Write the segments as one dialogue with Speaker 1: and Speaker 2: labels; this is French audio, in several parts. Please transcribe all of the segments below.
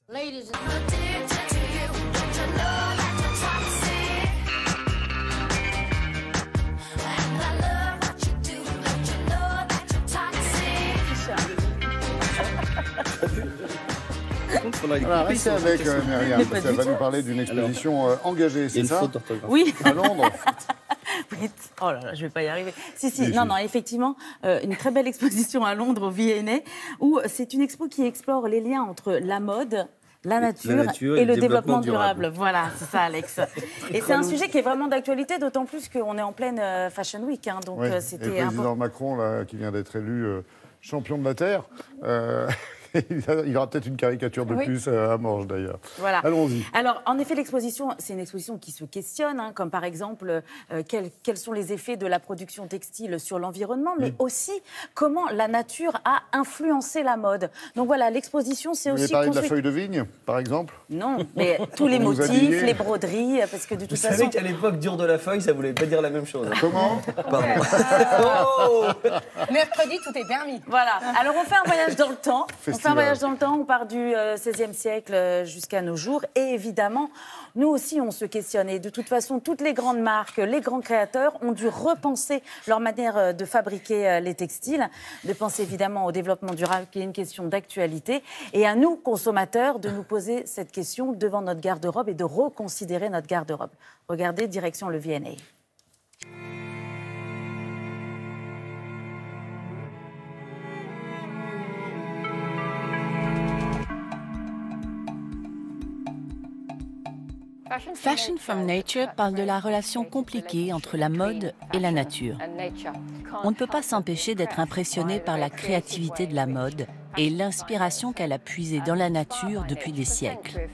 Speaker 1: Voilà, restez avec Myriam, parce qu'elle va nous parler d'une exposition engagée, c'est ça?
Speaker 2: Oui.
Speaker 1: À Londres.
Speaker 2: Oh là là, je vais pas y arriver. Si, non, effectivement, une très belle exposition à Londres, au V&A, où c'est une expo qui explore les liens entre la mode, la nature et le développement durable. Voilà, c'est ça, Alex. Et c'est un sujet qui est vraiment d'actualité, d'autant plus qu'on est en pleine Fashion Week. Hein, donc
Speaker 1: oui.
Speaker 2: c'était
Speaker 1: et le président Macron, là, qui vient d'être élu champion de la Terre, il aura peut-être une caricature de plus à Morges, d'ailleurs.
Speaker 2: Voilà.
Speaker 1: Allons-y.
Speaker 2: Alors, en effet, l'exposition, c'est une exposition qui se questionne, hein, comme par exemple, quels sont les effets de la production textile sur l'environnement, mais aussi comment la nature a influencé la mode. Donc voilà, l'exposition, c'est aussi...
Speaker 1: Vous voulez parler de la feuille de vigne, par exemple?
Speaker 2: Non, mais tous les motifs, les broderies, parce que de toute façon...
Speaker 3: Vous savez qu'à l'époque, dur de la feuille, ça voulait pas dire la même chose.
Speaker 1: Comment?
Speaker 3: Pardon.
Speaker 4: Mercredi, tout est permis.
Speaker 2: Voilà. Alors, on fait un voyage dans le temps. On voyage dans le temps, on part du XVIe siècle jusqu'à nos jours. Et évidemment, nous aussi, on se questionne. Et de toute façon, toutes les grandes marques, les grands créateurs ont dû repenser leur manière de fabriquer les textiles, de penser évidemment au développement durable, qui est une question d'actualité. Et à nous, consommateurs, de nous poser cette question devant notre garde-robe et de reconsidérer notre garde-robe. Regardez, direction le V&A.
Speaker 5: Fashion from Nature parle de la relation compliquée entre la mode et la nature. On ne peut pas s'empêcher d'être impressionné par la créativité de la mode et l'inspiration qu'elle a puisée dans la nature depuis des siècles.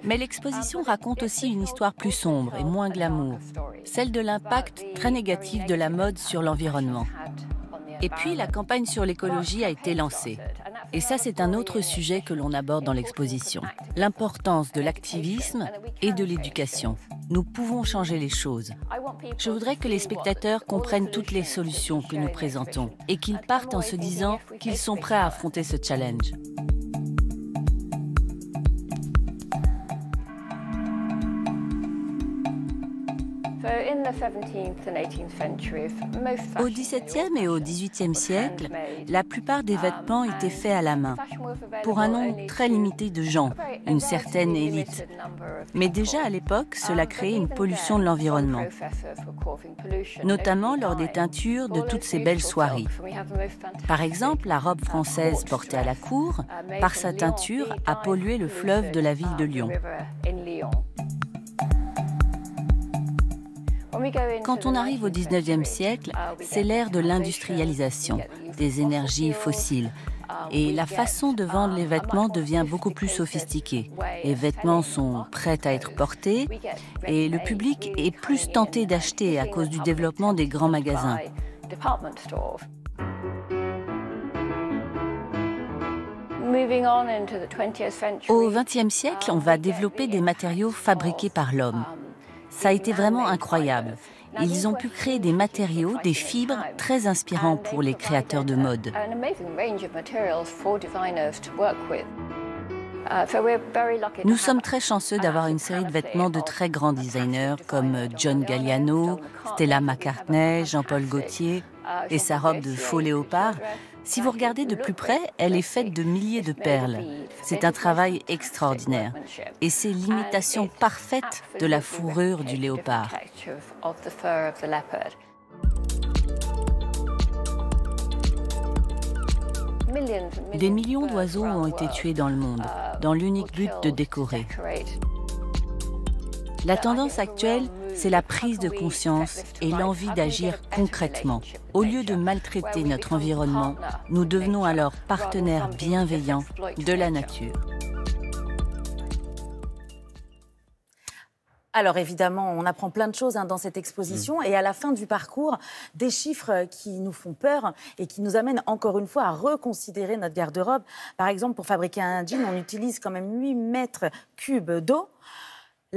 Speaker 5: Mais l'exposition raconte aussi une histoire plus sombre et moins glamour, celle de l'impact très négatif de la mode sur l'environnement. Et puis, la campagne sur l'écologie a été lancée. Et ça, c'est un autre sujet que l'on aborde dans l'exposition. L'importance de l'activisme et de l'éducation. Nous pouvons changer les choses. Je voudrais que les spectateurs comprennent toutes les solutions que nous présentons et qu'ils partent en se disant qu'ils sont prêts à affronter ce challenge. Au XVIIe et au XVIIIe siècle, la plupart des vêtements étaient faits à la main, pour un nombre très limité de gens, une certaine élite. Mais déjà à l'époque, cela créait une pollution de l'environnement, notamment lors des teintures de toutes ces belles soirées. Par exemple, la robe française portée à la cour, par sa teinture, a pollué le fleuve de la ville de Lyon. Quand on arrive au XIXe siècle, c'est l'ère de l'industrialisation, des énergies fossiles. Et la façon de vendre les vêtements devient beaucoup plus sophistiquée. Les vêtements sont prêts à être portés et le public est plus tenté d'acheter à cause du développement des grands magasins. Au XXe siècle, on va développer des matériaux fabriqués par l'homme. Ça a été vraiment incroyable. Ils ont pu créer des matériaux, des fibres très inspirants pour les créateurs de mode. Nous sommes très chanceux d'avoir une série de vêtements de très grands designers comme John Galliano, Stella McCartney, Jean-Paul Gaultier et sa robe de faux léopard. Si vous regardez de plus près, elle est faite de milliers de perles. C'est un travail extraordinaire. Et c'est l'imitation parfaite de la fourrure du léopard. Des millions d'oiseaux ont été tués dans le monde, dans l'unique but de décorer. La tendance actuelle, c'est la prise de conscience et l'envie d'agir concrètement. Au lieu de maltraiter notre environnement, nous devenons alors partenaires bienveillants de la nature.
Speaker 2: Alors évidemment, on apprend plein de choses dans cette exposition et à la fin du parcours, des chiffres qui nous font peur et qui nous amènent encore une fois à reconsidérer notre garde-robe. Par exemple, pour fabriquer un jean, on utilise quand même 8 mètres cubes d'eau.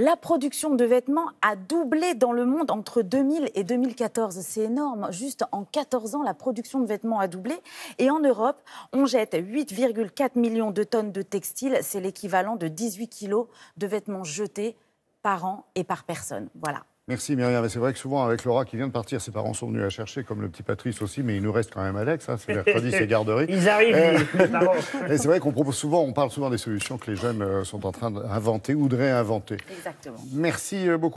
Speaker 2: La production de vêtements a doublé dans le monde entre 2000 et 2014. C'est énorme. Juste en 14 ans, la production de vêtements a doublé. Et en Europe, on jette 8,4 millions de tonnes de textiles. C'est l'équivalent de 18 kilos de vêtements jetés par an et par personne. Voilà.
Speaker 1: Merci Myriam. C'est vrai que souvent, avec Laura qui vient de partir, ses parents sont venus la chercher, comme le petit Patrice aussi, mais il nous reste quand même Alex. Hein, c'est mercredi, c'est garderie.
Speaker 4: Ils arrivent, les parents.
Speaker 1: Et c'est vrai qu'on propose souvent, on parle souvent des solutions que les jeunes sont en train d'inventer ou de réinventer.
Speaker 2: Exactement.
Speaker 1: Merci beaucoup.